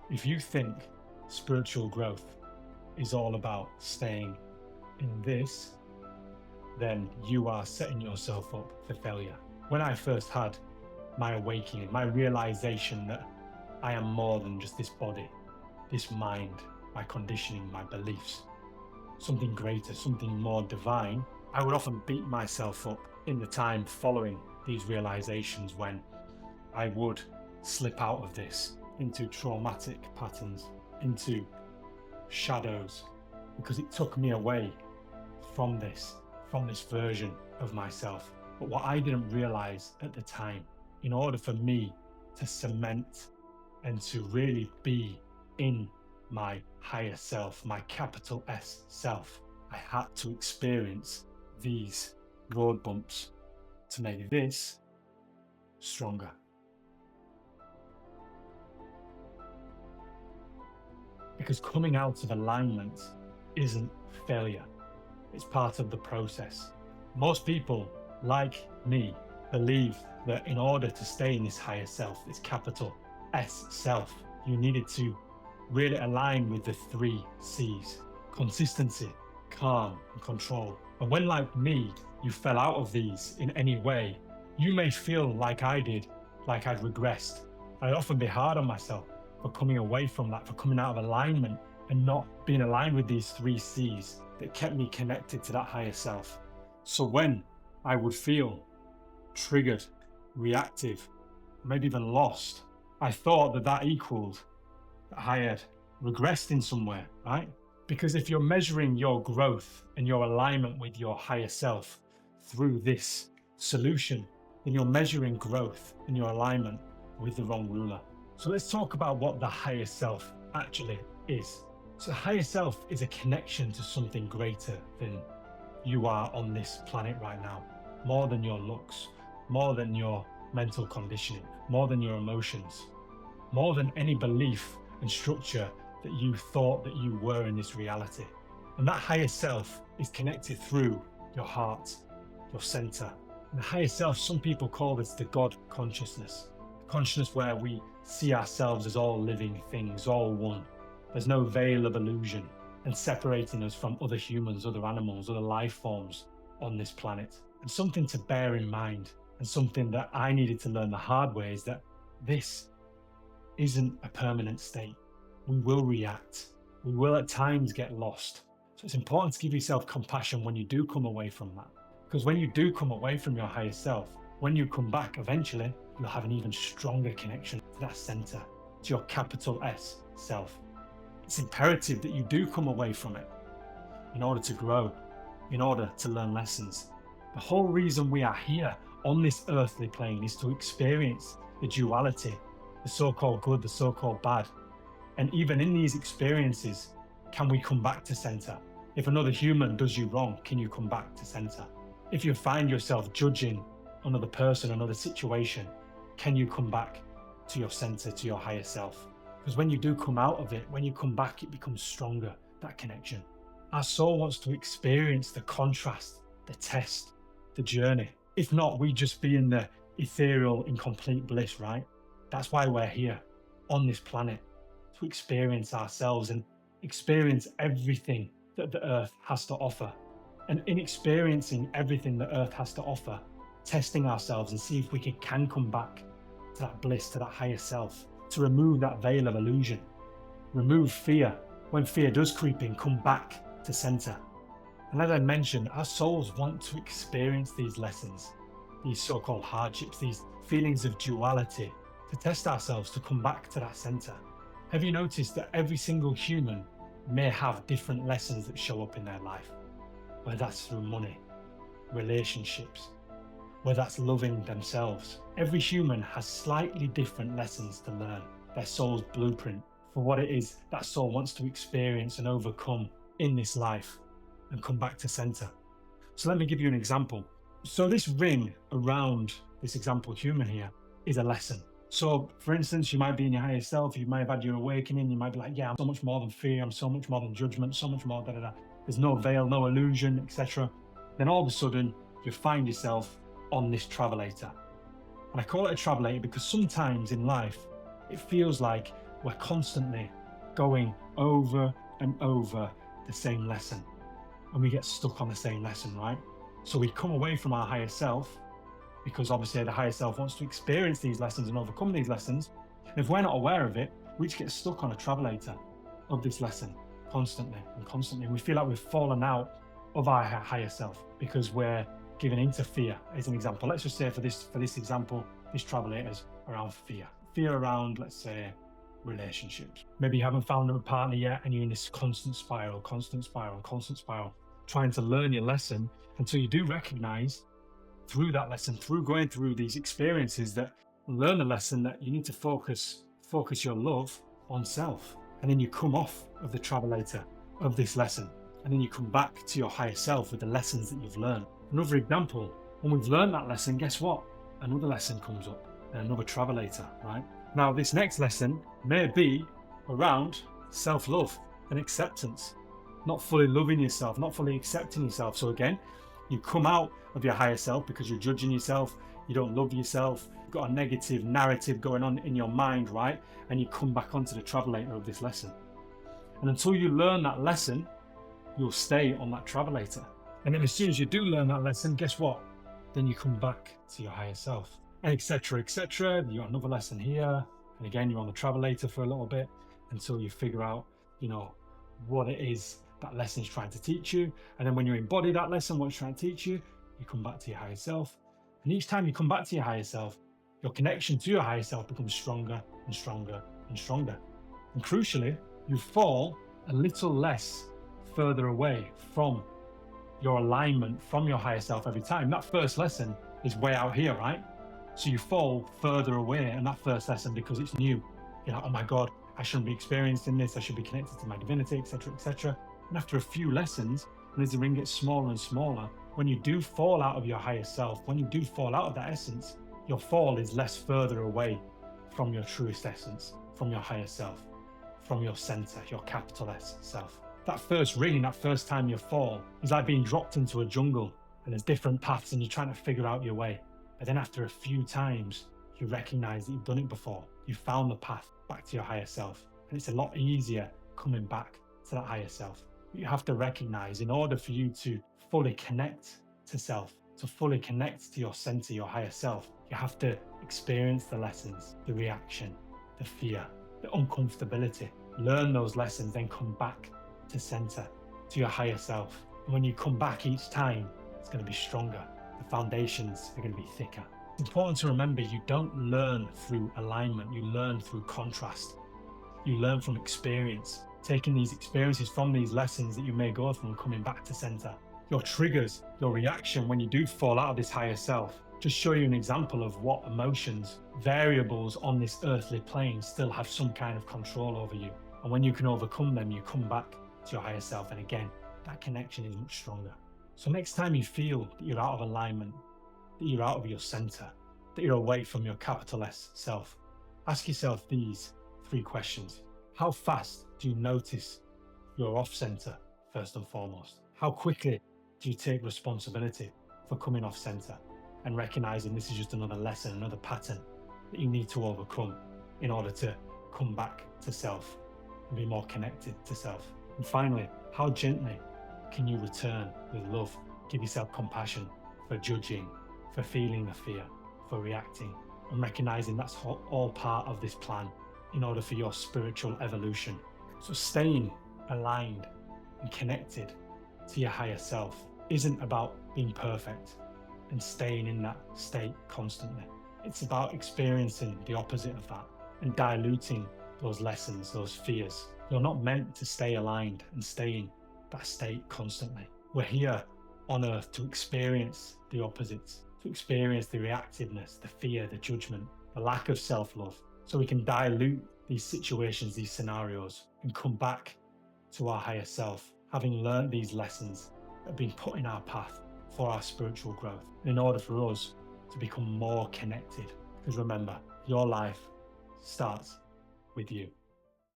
If you think spiritual growth is all about staying in this, then you are setting yourself up for failure. When I first had my awakening, my realization that I am more than just this body, this mind, my conditioning, my beliefs, something greater, something more divine, I would often beat myself up in the time following these realizations when I would slip out of this into traumatic patterns, into shadows, because it took me away from this version of myself. But what I didn't realize at the time, in order for me to cement and to really be in my higher self, my capital S self, I had to experience these road bumps to make this stronger. Because coming out of alignment isn't failure, it's part of the process. Most people, like me, believe that in order to stay in this higher self, this capital S self, you needed to really align with the 3 C's: consistency, calm, and control. And when, like me, you fell out of these in any way, you may feel like I did, like I'd regressed. I'd often be hard on myself for coming away from that, for coming out of alignment and not being aligned with these 3 C's that kept me connected to that higher self. So when I would feel triggered, reactive, maybe even lost, I thought that that equaled that I had regressed in somewhere, right? Because if you're measuring your growth and your alignment with your higher self through this solution, then you're measuring growth and your alignment with the wrong ruler. So let's talk about what the higher self actually is. So the higher self is a connection to something greater than you are on this planet right now, more than your looks, more than your mental conditioning, more than your emotions, more than any belief and structure that you thought that you were in this reality. And that higher self is connected through your heart, your center. And the higher self, some people call this the God consciousness, the consciousness where we see ourselves as all living things, all one. There's no veil of illusion and separating us from other humans, other animals, other life forms on this planet. And something to bear in mind, and something that I needed to learn the hard way, is that this isn't a permanent state. We will react. We will at times get lost. So it's important to give yourself compassion when you do come away from that. Because when you do come away from your higher self, when you come back, eventually, you'll have an even stronger connection to that center, to your capital S self. It's imperative that you do come away from it in order to grow, in order to learn lessons. The whole reason we are here on this earthly plane is to experience the duality, the so-called good, the so-called bad. And even in these experiences, can we come back to center? If another human does you wrong, can you come back to center? If you find yourself judging another person, another situation, can you come back to your center, to your higher self? Because when you do come out of it, when you come back, it becomes stronger, that connection. Our soul wants to experience the contrast, the test, the journey. If not, we just be in the ethereal, incomplete bliss, right? That's why we're here on this planet, to experience ourselves and experience everything that the earth has to offer. And in experiencing everything the earth has to offer, testing ourselves and see if we can come back to that bliss, to that higher self, to remove that veil of illusion, remove fear. When fear does creep in, come back to center. And as I mentioned, our souls want to experience these lessons, these so-called hardships, these feelings of duality, to test ourselves, to come back to that center. Have you noticed that every single human may have different lessons that show up in their life? Whether that's through money, relationships, whether that's loving themselves. Every human has slightly different lessons to learn, their soul's blueprint for what it is that soul wants to experience and overcome in this life and come back to center. So let me give you an example. So this ring around this example human here is a lesson. So for instance, you might be in your higher self, you might have had your awakening, you might be like, yeah, I'm so much more than fear, I'm so much more than judgment, so much more There's no veil, no illusion, etc. Then all of a sudden, you find yourself on this travelator. And I call it a travelator because sometimes in life, it feels like we're constantly going over and over the same lesson, and we get stuck on the same lesson, right? So we come away from our higher self, because obviously the higher self wants to experience these lessons and overcome these lessons. And if we're not aware of it, we just get stuck on a travelator of this lesson constantly and constantly. And we feel like we've fallen out of our higher self because we're giving into fear. As an example, let's just say for this example, this travelator is around fear. Fear around, let's say, relationships. Maybe you haven't found a partner yet and you're in this constant spiral, trying to learn your lesson until you do recognize through that lesson, through going through these experiences, that learn a lesson that you need to focus your love on self. And then you come off of the travelator of this lesson, and then you come back to your higher self with the lessons that you've learned. Another example, when we've learned that lesson, guess what? Another lesson comes up and another travelator, right? Now, this next lesson may be around self-love and acceptance, not fully loving yourself, not fully accepting yourself. So again, you come out of your higher self because you're judging yourself, you don't love yourself, you've got a negative narrative going on in your mind, right? And you come back onto the travelator of this lesson. And until you learn that lesson, you'll stay on that travelator. And then as soon as you do learn that lesson, guess what? Then you come back to your higher self, and etc., etc. You got another lesson here, and again, you're on the travelator for a little bit until you figure out, what it is that lesson is trying to teach you. And then when you embody that lesson, what it's trying to teach you, you come back to your higher self. And each time you come back to your higher self, your connection to your higher self becomes stronger and stronger and stronger. And crucially, you fall a little less further away from your alignment from your higher self every time. That first lesson is way out here, right? So you fall further away in that first lesson because it's new. You're like, oh my God, I shouldn't be experiencing this. I should be connected to my divinity, etc., etc. And after a few lessons, and as the ring gets smaller and smaller, when you do fall out of your higher self, when you do fall out of that essence, your fall is less further away from your truest essence, from your higher self, from your center, your capital S self. That first ring, that first time you fall, is like being dropped into a jungle and there's different paths and you're trying to figure out your way. But then after a few times, you recognize that you've done it before. You found the path back to your higher self. And it's a lot easier coming back to that higher self. But you have to recognize, in order for you to fully connect to self, to fully connect to your center, your higher self, you have to experience the lessons, the reaction, the fear, the uncomfortability. Learn those lessons, then come back to center, to your higher self. And when you come back each time, it's going to be stronger. The foundations are going to be thicker. It's important to remember, you don't learn through alignment, you learn through contrast. You learn from experience, taking these experiences from these lessons that you may go through and coming back to center. Your triggers, your reaction when you do fall out of this higher self, just show you an example of what emotions, variables on this earthly plane still have some kind of control over you. And when you can overcome them, you come back to your higher self. And again, that connection is much stronger. So next time you feel that you're out of alignment, that you're out of your center, that you're away from your capital S self, ask yourself these 3 questions. How fast do you notice you're off center, first and foremost? How quickly do you take responsibility for coming off center and recognizing this is just another lesson, another pattern that you need to overcome in order to come back to self and be more connected to self? And finally, how gently can you return with love? Give yourself compassion for judging, for feeling the fear, for reacting, and recognizing that's all part of this plan in order for your spiritual evolution. So staying aligned and connected to your higher self isn't about being perfect and staying in that state constantly. It's about experiencing the opposite of that and diluting those lessons, those fears. You're not meant to stay aligned and stay in that state constantly. We're here on earth to experience the opposites, to experience the reactiveness, the fear, the judgment, the lack of self-love, so we can dilute these situations, these scenarios, and come back to our higher self, having learned these lessons that have been put in our path for our spiritual growth, in order for us to become more connected. Because remember, your life starts with you.